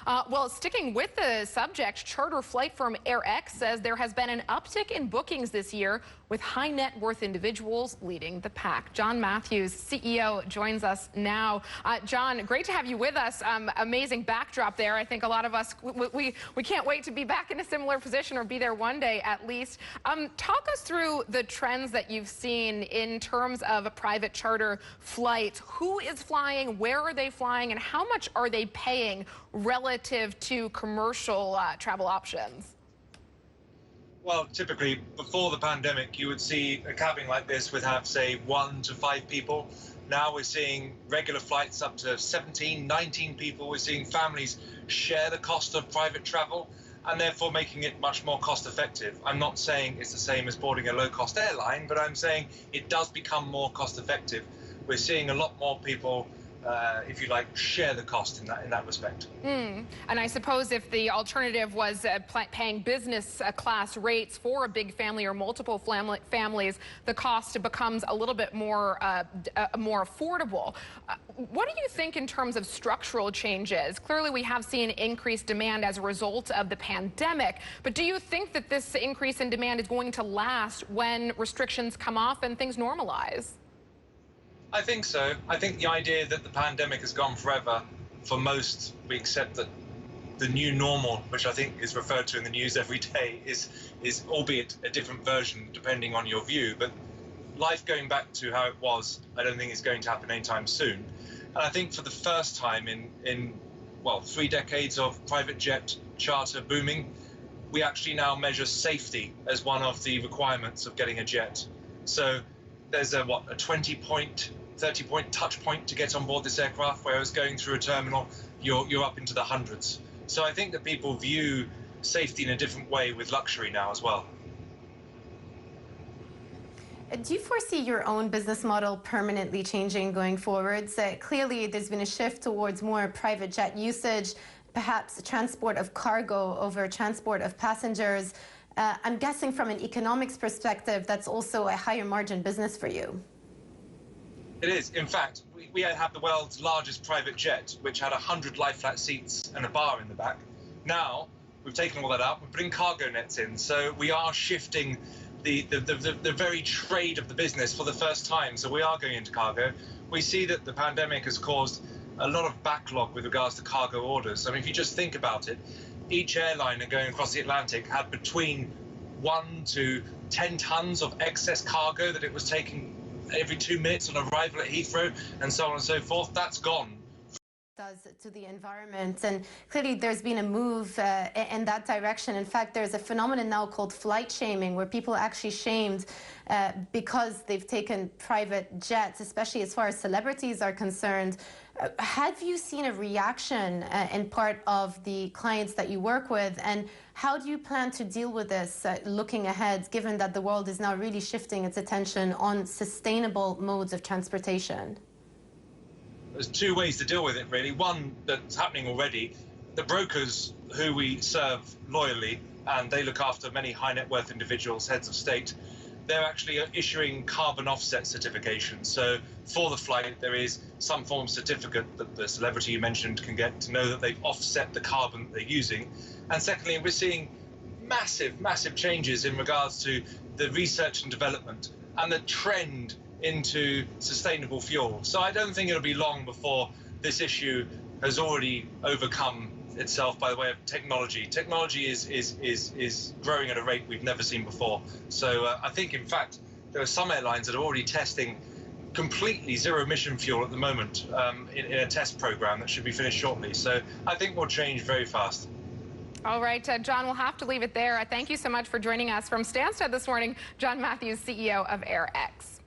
Well, sticking with the subject, charter flight firm AirX says there has been an uptick in bookings this year, with high net worth individuals leading the pack. John Matthews, CEO, joins us now. John, great to have you with us. Amazing backdrop there. I think a lot of us, we can't wait to be back in a similar position or be there one day at least. Talk us through the trends that you've seen in terms of a private charter flight. Who is flying? Where are they flying? And how much are they paying relative to commercial travel options? Well, typically, before the pandemic, you would see a cabin like this would have, say, 1 to 5 people. Now we're seeing regular flights up to 17, 19 people. We're seeing families share the cost of private travel and therefore making it much more cost effective. I'm not saying it's the same as boarding a low-cost airline, but I'm saying it does become more cost effective. We're seeing a lot more people if you like, share the cost in that respect. And I suppose if the alternative was paying business class rates for a big family or multiple families, the cost becomes a little bit more affordable. What do you think in terms of structural changes? Clearly, we have seen increased demand as a result of the pandemic, but do you think that this increase in demand is going to last when restrictions come off and things normalize? I think so. I think the idea that the pandemic has gone forever, for most, we accept that the new normal, which I think is referred to in the news every day, is albeit a different version depending on your view. But life going back to how it was, I don't think is going to happen anytime soon. And I think for the first time in 3 decades of private jet charter booming, we actually now measure safety as one of the requirements of getting a jet. So there's a 20-point, 30-point touch point to get on board this aircraft, whereas going through a terminal, you're up into the hundreds. So I think that people view safety in a different way with luxury now as well. Do you foresee your own business model permanently changing going forwards? Clearly, there's been a shift towards more private jet usage, perhaps transport of cargo over transport of passengers. I'm guessing from an economics perspective, that's also a higher margin business for you. It is. In fact, we have the world's largest private jet, which had 100 lie-flat seats and a bar in the back. Now, we've taken all that out, we're putting cargo nets in. So we are shifting the very trade of the business for the first time. So we are going into cargo. We see that the pandemic has caused a lot of backlog with regards to cargo orders. I mean, if you just think about it, each airliner going across the Atlantic had between 1 to 10 tons of excess cargo that it was taking every 2 minutes on arrival at Heathrow, and so on and so forth. That's gone. Does to the environment, and clearly there's been a move in that direction. In fact, there's a phenomenon now called flight shaming, where people are actually shamed because they've taken private jets, especially as far as celebrities are concerned. Have you seen a reaction in part of the clients that you work with, and how do you plan to deal with this looking ahead, given that the world is now really shifting its attention on sustainable modes of transportation? There's 2 ways to deal with it, really. One that's happening already. The brokers who we serve loyally, and they look after many high net worth individuals, heads of state, they're actually issuing carbon offset certifications. So for the flight, there is some form of certificate that the celebrity you mentioned can get to know that they've offset the carbon they're using. And secondly, we're seeing massive changes in regards to the research and development and the trend into sustainable fuel. So I don't think it'll be long before this issue has already overcome itself by the way of technology. Technology is growing at a rate we've never seen before. So I think, in fact, there are some airlines that are already testing completely zero-emission fuel at the moment in a test program that should be finished shortly. So I think we'll change very fast. All right, John, we'll have to leave it there. Thank you so much for joining us from Stansted this morning. John Matthews, CEO of AirX.